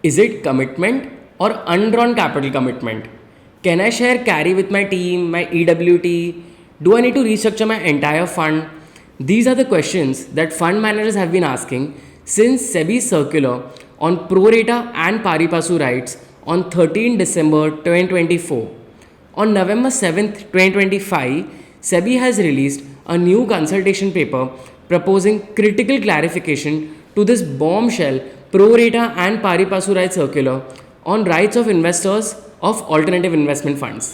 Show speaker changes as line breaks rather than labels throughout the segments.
Is it commitment or undrawn capital commitment? Can I share carry with my team, my EWT? Do I need to restructure my entire fund? These are the questions that fund managers have been asking since SEBI's circular on pro rata and pari passu rights on 13 December 2024. On November 7th, 2025, SEBI has released a new consultation paper proposing critical clarification to this bombshell pro rata and pari passu rights circular on rights of investors of alternative investment funds.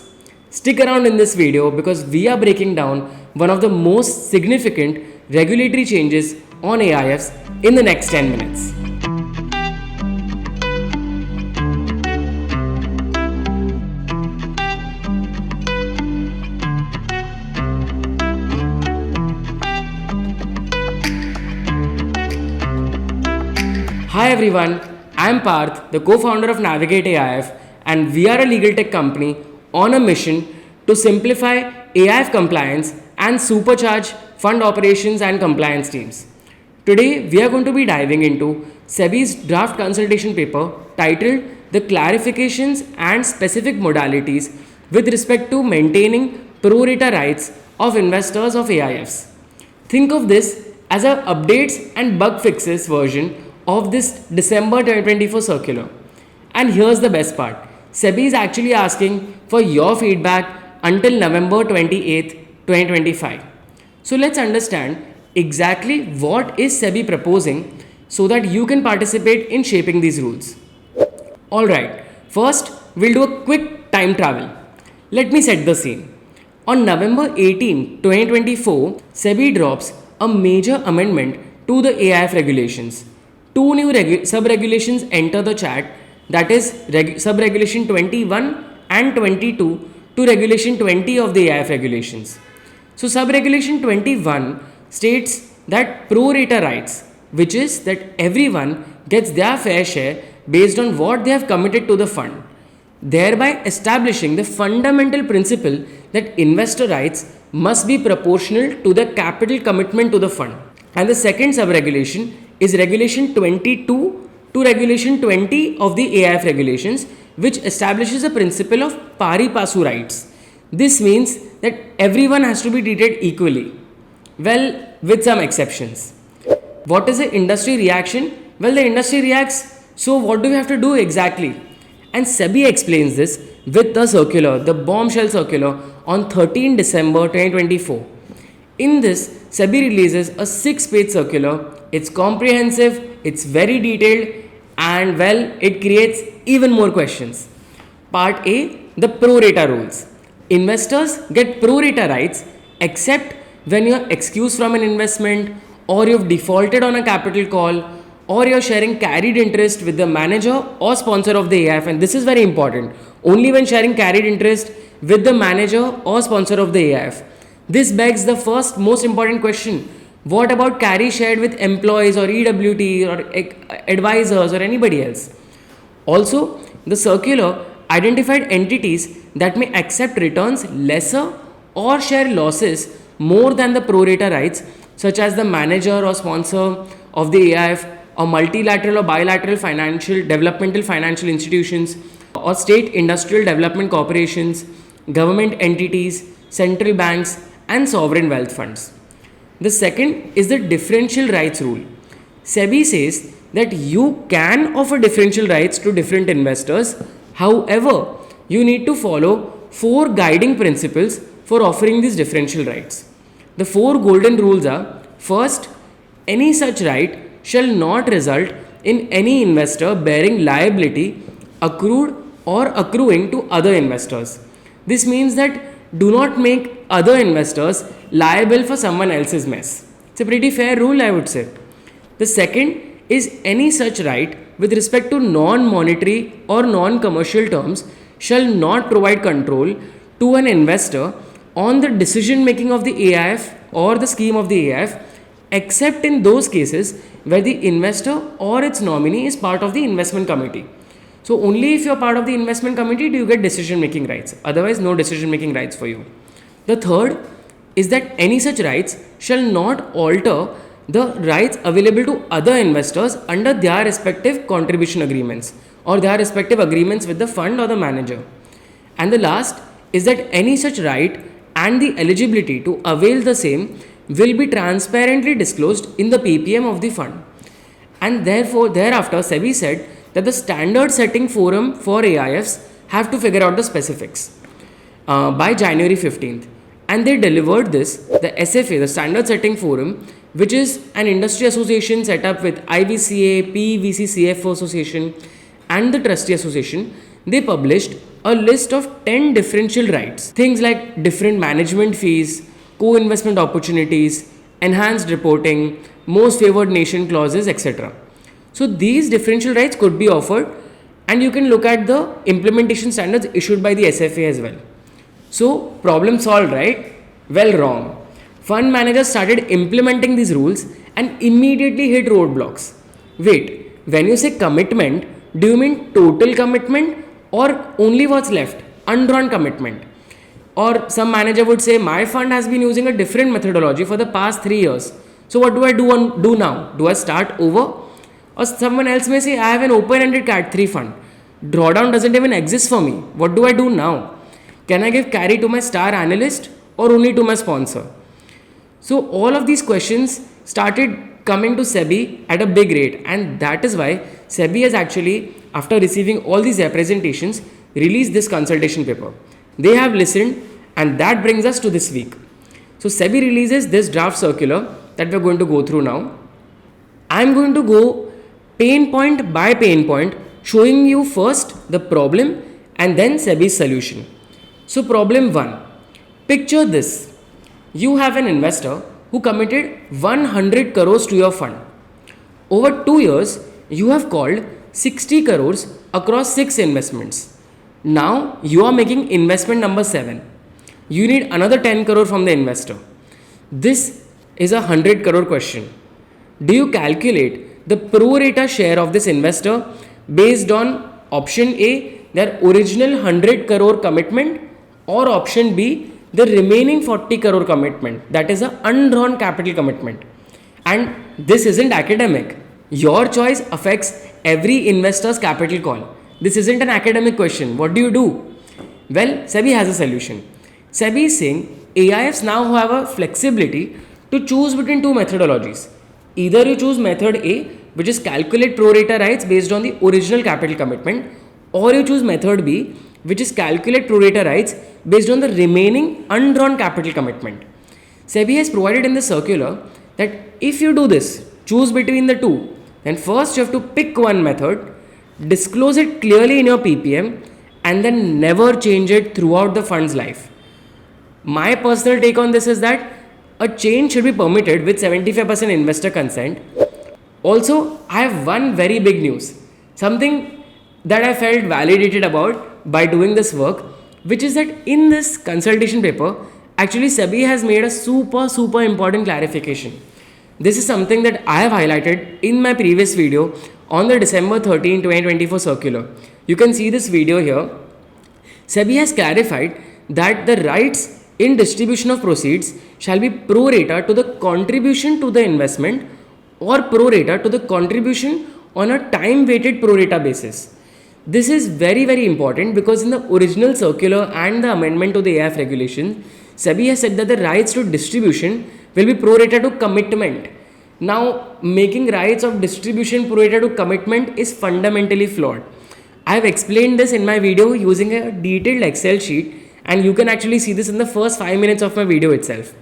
Stick around in this video because we are breaking down one of the most significant regulatory changes on AIFs in the next 10 minutes. Hi everyone, I am Parth, the co-founder of Navigate AIF, and we are a legal tech company on a mission to simplify AIF compliance and supercharge fund operations and compliance teams. Today, we are going to be diving into SEBI's draft consultation paper titled The Clarifications and Specific Modalities with respect to maintaining pro rata rights of investors of AIFs. Think of this as a updates and bug fixes version of this December 2024 circular. And here's the best part. SEBI is actually asking for your feedback until November 28th, 2025. So let's understand exactly what is SEBI proposing so that you can participate in shaping these rules. Alright, first we'll do a quick time travel. Let me set the scene. On November 18, 2024, SEBI drops a major amendment to the AIF regulations. Two new sub-regulations enter the chat, that is sub-regulation 21 and 22 to regulation 20 of the AIF regulations. So sub-regulation 21 states that pro rata rights, which is that everyone gets their fair share based on what they have committed to the fund, thereby establishing the fundamental principle that investor rights must be proportional to the capital commitment to the fund. And the second sub-regulation is regulation 22 to regulation 20 of the AIF regulations, which establishes a principle of pari passu rights. This means that everyone has to be treated equally. Well, with some exceptions. What is the industry reaction? Well, the industry reacts, so what do we have to do exactly? And SEBI explains this with the circular, the bombshell circular on 13 December 2024. In this, SEBI releases a 6-page circular. It's comprehensive, it's very detailed, and well, it creates even more questions. Part A, the pro rata rules. Investors get pro rata rights except when you're excused from an investment, or you've defaulted on a capital call, or you're sharing carried interest with the manager or sponsor of the AIF. And this is very important. Only when sharing carried interest with the manager or sponsor of the AIF. This begs the first most important question. What about carry shared with employees or EWT or advisors or anybody else? Also, the circular identified entities that may accept returns lesser or share losses more than the pro rata rights, such as the manager or sponsor of the AIF, or multilateral or bilateral developmental financial institutions, or state industrial development corporations, government entities, central banks, and sovereign wealth funds. The second is the differential rights rule. SEBI says that you can offer differential rights to different investors. However, you need to follow 4 guiding principles for offering these differential rights. The 4 golden rules are: first, any such right shall not result in any investor bearing liability accrued or accruing to other investors. This means that do not make other investors liable for someone else's mess. It's a pretty fair rule, I would say. The second is any such right with respect to non-monetary or non-commercial terms shall not provide control to an investor on the decision making of the AIF or the scheme of the AIF, except in those cases where the investor or its nominee is part of the investment committee. So only if you're part of the investment committee do you get decision making rights. Otherwise, no decision making rights for you. The third is that any such rights shall not alter the rights available to other investors under their respective contribution agreements or their respective agreements with the fund or the manager. And the last is that any such right and the eligibility to avail the same will be transparently disclosed in the PPM of the fund. And therefore, thereafter, SEBI said that the standard setting forum for AIFs have to figure out the specifics by January 15th. And they delivered this, the SFA, the standard setting forum, which is an industry association set up with IVCA, PVC, CFO Association, and the Trustee Association. They published a list of 10 differential rights. Things like different management fees, co-investment opportunities, enhanced reporting, most favored nation clauses, etc. So these differential rights could be offered, and you can look at the implementation standards issued by the SFA as well. So problem solved, right? Well, wrong. Fund managers started implementing these rules and immediately hit roadblocks. Wait, when you say commitment, do you mean total commitment or only what's left? Undrawn commitment. Or some manager would say, my fund has been using a different methodology for the past 3 years. So what do I do now? Do I start over? Or someone else may say, I have an open-ended CAT 3 fund. Drawdown doesn't even exist for me. What do I do now? Can I give carry to my star analyst or only to my sponsor? So all of these questions started coming to SEBI at a big rate, and that is why SEBI has actually, after receiving all these representations, released this consultation paper. They have listened, and that brings us to this week. So SEBI releases this draft circular that we're going to go through now. I'm going to go pain point by pain point, showing you first the problem and then SEBI's solution. So problem 1. Picture this. You have an investor who committed 100 crores to your fund. Over 2 years, you have called 60 crores across 6 investments. Now you are making investment number 7. You need another 10 crore from the investor. This is a 100 crore question. Do you calculate the pro rata share of this investor based on option A, their original 100 crore commitment, or option B, the remaining 40 crore commitment, that is a undrawn capital commitment? And this isn't academic. Your choice affects every investor's capital call. This isn't an academic question. What do you do? Well, SEBI has a solution. SEBI is saying AIFs now have a flexibility to choose between 2 methodologies. Either you choose method A, which is calculate pro rata rights based on the original capital commitment, or you choose method B, which is calculate pro rata rights based on the remaining undrawn capital commitment. SEBI has provided in the circular that if you do this, choose between the 2, then first you have to pick one method, disclose it clearly in your PPM, and then never change it throughout the fund's life. My personal take on this is that a change should be permitted with 75% investor consent. Also, I have one very big news, something that I felt validated about by doing this work, which is that in this consultation paper, actually SEBI has made a super important clarification. This is something that I have highlighted in my previous video on the December 13, 2024 circular. You can see this video here. SEBI has clarified that the rights in distribution of proceeds shall be pro rata to the contribution to the investment or pro rata to the contribution on a time weighted pro rata basis. This is very important because in the original circular and the amendment to the AIF regulation, SEBI has said that the rights to distribution will be pro rata to commitment. Now, making rights of distribution pro rata to commitment is fundamentally flawed. I have explained this in my video using a detailed Excel sheet, and you can actually see this in the first 5 minutes of my video itself.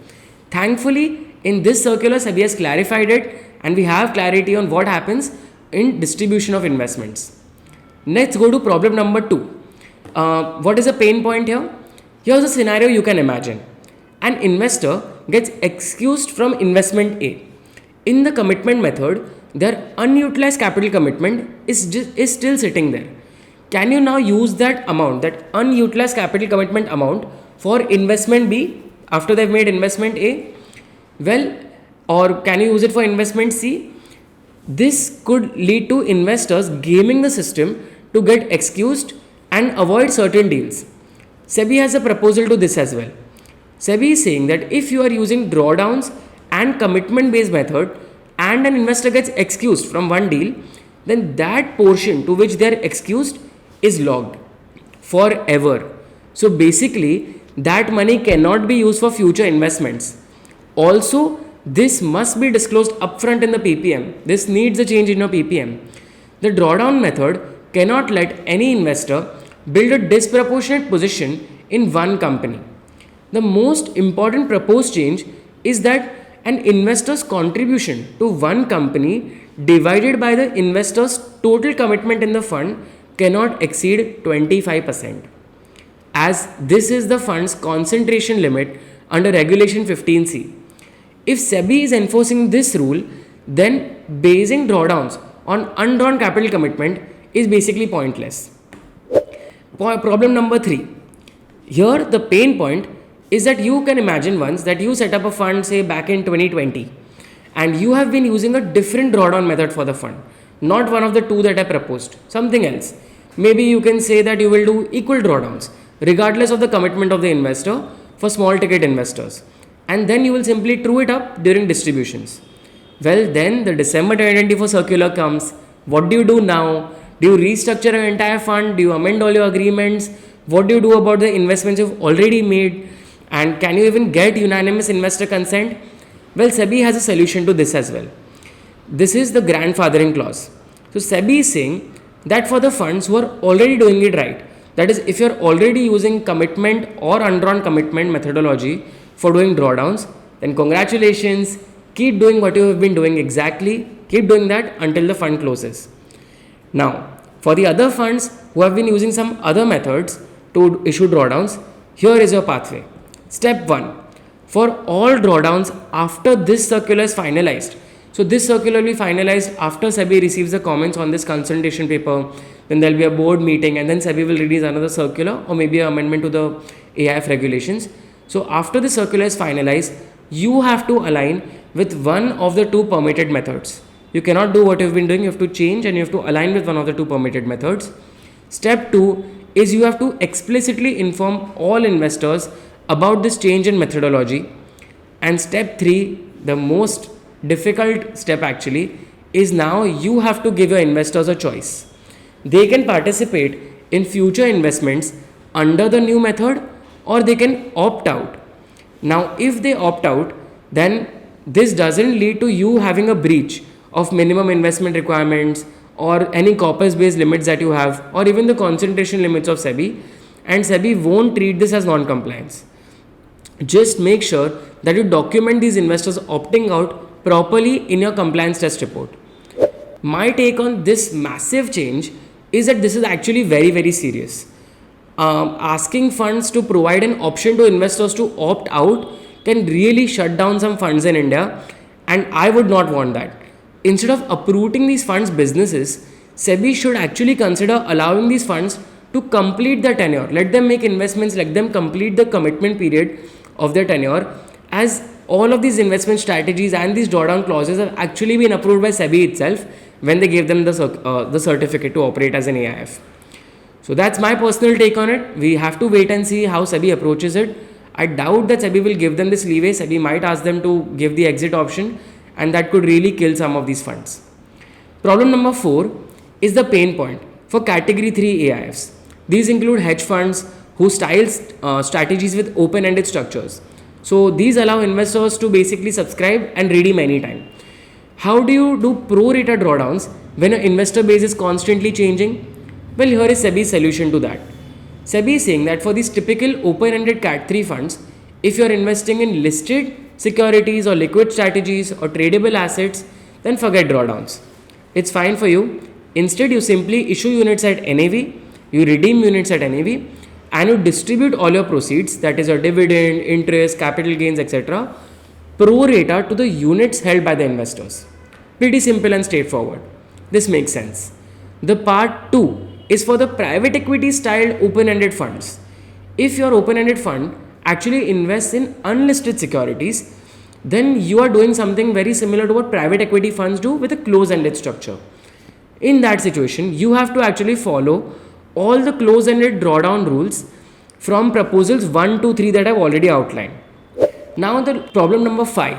Thankfully, in this circular, SEBI has clarified it, and we have clarity on what happens in distribution of investments. Let's go to problem number 2. What is a pain point here? Here's a scenario you can imagine. An investor gets excused from investment A. In the commitment method, their unutilized capital commitment is still sitting there. Can you now use that amount, that unutilized capital commitment amount, for investment B after they've made investment A? Well, or can you use it for investment C? This could lead to investors gaming the system to get excused and avoid certain deals. SEBI has a proposal to this as well. SEBI is saying that if you are using drawdowns and commitment based method and an investor gets excused from one deal, then that portion to which they are excused is logged forever. So basically, that money cannot be used for future investments. Also, this must be disclosed upfront in the PPM. This needs a change in your PPM. The drawdown method cannot let any investor build a disproportionate position in one company. The most important proposed change is that an investor's contribution to one company divided by the investor's total commitment in the fund cannot exceed 25%, as this is the fund's concentration limit under Regulation 15C. If SEBI is enforcing this rule, then basing drawdowns on undrawn capital commitment is basically pointless. Problem number 3. Here, the pain point is that you can imagine once that you set up a fund, say back in 2020, and you have been using a different drawdown method for the fund, not one of the two that I proposed, something else. Maybe you can say that you will do equal drawdowns, regardless of the commitment of the investor, for small ticket investors, and then you will simply true it up during distributions. Well, then the December 2024 circular comes. What do you do now? Do you restructure your entire fund? Do you amend all your agreements? What do you do about the investments you've already made? And can you even get unanimous investor consent? Well, SEBI has a solution to this as well. This is the grandfathering clause. So SEBI is saying that for the funds who are already doing it right, that is, if you're already using commitment or undrawn commitment methodology for doing drawdowns, then congratulations, keep doing what you have been doing exactly, keep doing that until the fund closes. Now, for the other funds who have been using some other methods to issue drawdowns, here is your pathway. Step 1. For all drawdowns after this circular is finalized, so this circular will be finalized after SEBI receives the comments on this consultation paper, then there will be a board meeting, and then SEBI will release another circular or maybe an amendment to the AIF regulations. So after the circular is finalized, you have to align with one of the two permitted methods. You cannot do what you've been doing, you have to change and you have to align with one of the two permitted methods. Step 2 is you have to explicitly inform all investors about this change in methodology. And step 3, the most difficult step actually, is now you have to give your investors a choice. They can participate in future investments under the new method or they can opt out. Now, if they opt out, then this doesn't lead to you having a breach of minimum investment requirements or any corpus based limits that you have, or even the concentration limits of SEBI, and SEBI won't treat this as non-compliance. Just make sure that you document these investors opting out properly in your compliance test report. My take on this massive change is that this is actually very, very serious. Asking funds to provide an option to investors to opt out can really shut down some funds in India, and I would not want that. Instead of uprooting these funds' businesses, SEBI should actually consider allowing these funds to complete their tenure. Let them make investments, let them complete the commitment period of their tenure, as all of these investment strategies and these drawdown clauses have actually been approved by SEBI itself when they gave them the certificate to operate as an AIF. So that's my personal take on it. We have to wait and see how SEBI approaches it. I doubt that SEBI will give them this leeway. SEBI might ask them to give the exit option, and that could really kill some of these funds. Problem number 4 is the pain point for category 3 AIFs. These include hedge funds who style strategies with open-ended structures. So these allow investors to basically subscribe and redeem anytime. How do you do pro-rata drawdowns when your investor base is constantly changing? Well, here is SEBI's solution to that. SEBI is saying that for these typical open-ended Cat 3 funds, if you are investing in listed securities or liquid strategies or tradable assets, then forget drawdowns. It's fine for you. Instead, you simply issue units at NAV, you redeem units at NAV, and you distribute all your proceeds, that is your dividend, interest, capital gains, etc., pro rata to the units held by the investors. Pretty simple and straightforward. This makes sense. The part 2 is for the private equity styled open-ended funds. If your open-ended fund actually invests in unlisted securities, then you are doing something very similar to what private equity funds do with a close-ended structure. In that situation, you have to actually follow all the close-ended drawdown rules from proposals 1 to 3 that I've already outlined. Now the problem number 5.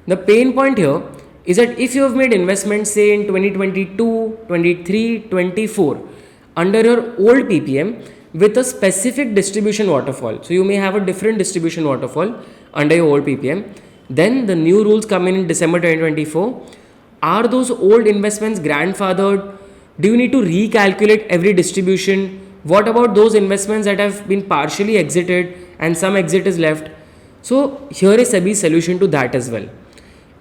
The pain point here is that if you have made investments say in 2022, 23, 24 under your old PPM with a specific distribution waterfall, so you may have a different distribution waterfall under your old PPM, then the new rules come in December 2024. Are those old investments grandfathered? Do you need to recalculate every distribution? What about those investments that have been partially exited and some exit is left? So here is SEBI's solution to that as well.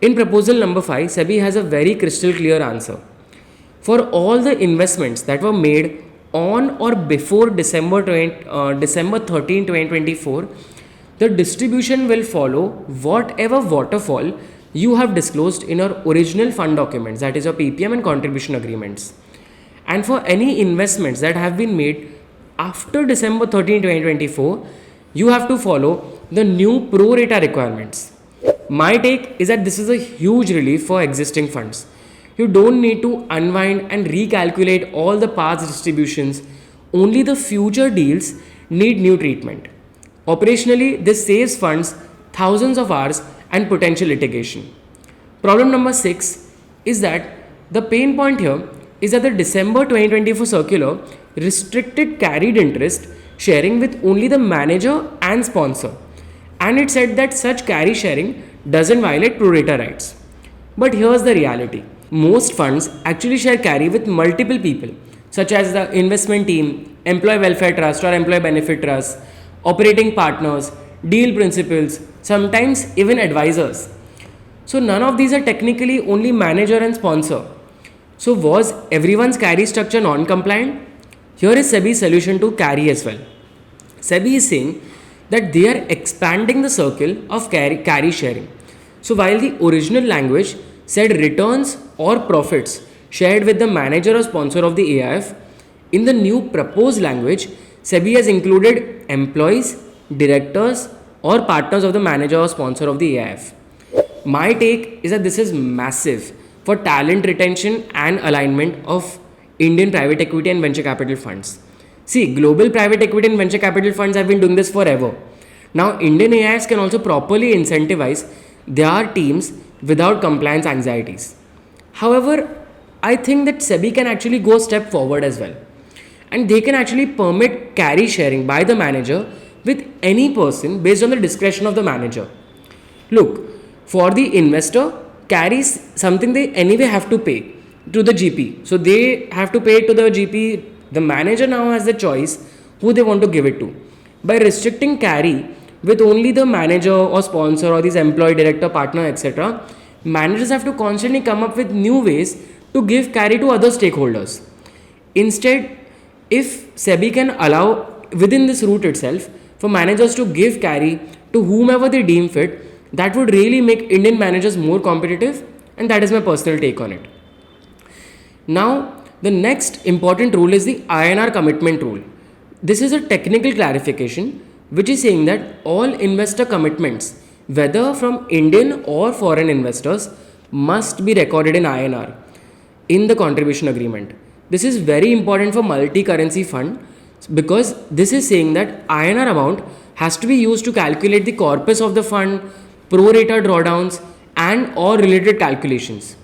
In proposal number 5, SEBI has a very crystal clear answer. For all the investments that were made on or before December 13, 2024, the distribution will follow whatever waterfall you have disclosed in your original fund documents, that is your PPM and contribution agreements. And for any investments that have been made after December 13, 2024, you have to follow the new pro rata requirements. My take is that this is a huge relief for existing funds. You don't need to unwind and recalculate all the past distributions. Only the future deals need new treatment. Operationally, this saves funds thousands of hours and potential litigation. Problem number 6 is that the pain point here is that the December 2024 circular restricted carried interest sharing with only the manager and sponsor, and it said that such carry sharing doesn't violate pro rata rights. But here's the reality. Most funds actually share carry with multiple people, such as the investment team, employee welfare trust or employee benefit trust, operating partners, deal principals, sometimes even advisors. So none of these are technically only manager and sponsor. So was everyone's carry structure non-compliant? Here is SEBI's solution to carry as well. SEBI is saying that they are expanding the circle of carry sharing. So while the original language said returns or profits shared with the manager or sponsor of the AIF, in the new proposed language, SEBI has included employees, directors, or partners of the manager or sponsor of the AIF. My take is that this is massive for talent retention and alignment of Indian private equity and venture capital funds. See, global private equity and venture capital funds have been doing this forever. Now, Indian AIFs can also properly incentivize their teams without compliance anxieties. However, I think that SEBI can actually go a step forward as well. And they can actually permit carry sharing by the manager with any person based on the discretion of the manager. Look, for the investor, carry is something they anyway have to pay to the GP. So they have to pay to the GP. The manager now has the choice who they want to give it to. By restricting carry with only the manager or sponsor or these employee, director, partner, etc., managers have to constantly come up with new ways to give carry to other stakeholders. Instead, if SEBI can allow within this route itself for managers to give carry to whomever they deem fit, that would really make Indian managers more competitive, and that is my personal take on it. Now, the next important rule is the INR commitment rule. This is a technical clarification which is saying that all investor commitments, whether from Indian or foreign investors, must be recorded in INR in the contribution agreement. This is very important for multi-currency fund because this is saying that INR amount has to be used to calculate the corpus of the fund, pro rata drawdowns and or related calculations.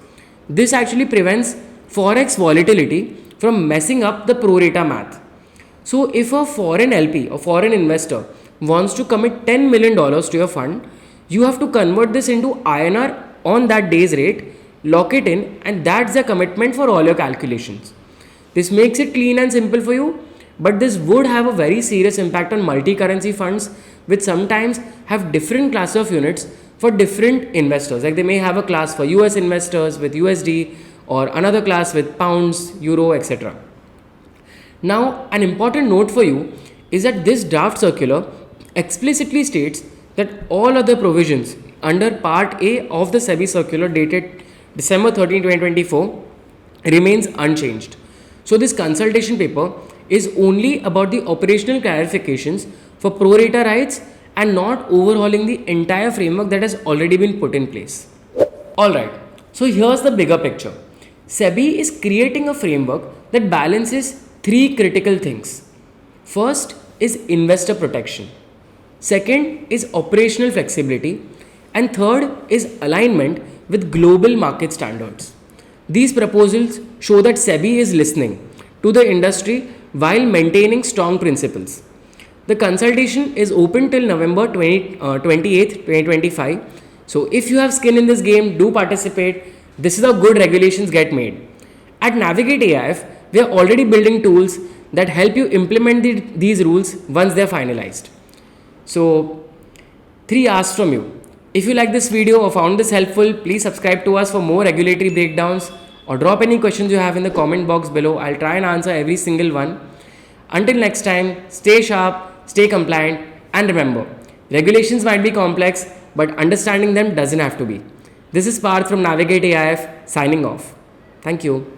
This actually prevents forex volatility from messing up the pro rata math. So if a foreign LP or foreign investor wants to commit $10 million to your fund, you have to convert this into INR on that day's rate, lock it in, and that's the commitment for all your calculations. This makes it clean and simple for you, but this would have a very serious impact on multi-currency funds, which sometimes have different classes of units for different investors. Like they may have a class for US investors with USD or another class with pounds, euro, etc. Now, an important note for you is that this draft circular explicitly states that all other provisions under Part A of the SEBI circular dated December 13, 2024 remains unchanged. So this consultation paper is only about the operational clarifications for pro rata rights and not overhauling the entire framework that has already been put in place. Alright, so here's the bigger picture. SEBI is creating a framework that balances three critical things. First is investor protection. Second is operational flexibility. And third is alignment with global market standards. These proposals show that SEBI is listening to the industry while maintaining strong principles. The consultation is open till November 28th, 2025. So if you have skin in this game, do participate. This is how good regulations get made. At Navigate AIF, we are already building tools that help you implement these rules once they are finalized. So, 3 asks from you. If you like this video or found this helpful, please subscribe to us for more regulatory breakdowns or drop any questions you have in the comment box below. I'll try and answer every single one. Until next time, stay sharp, stay compliant, and remember, regulations might be complex, but understanding them doesn't have to be. This is Parth from Navigate AIF signing off. Thank you.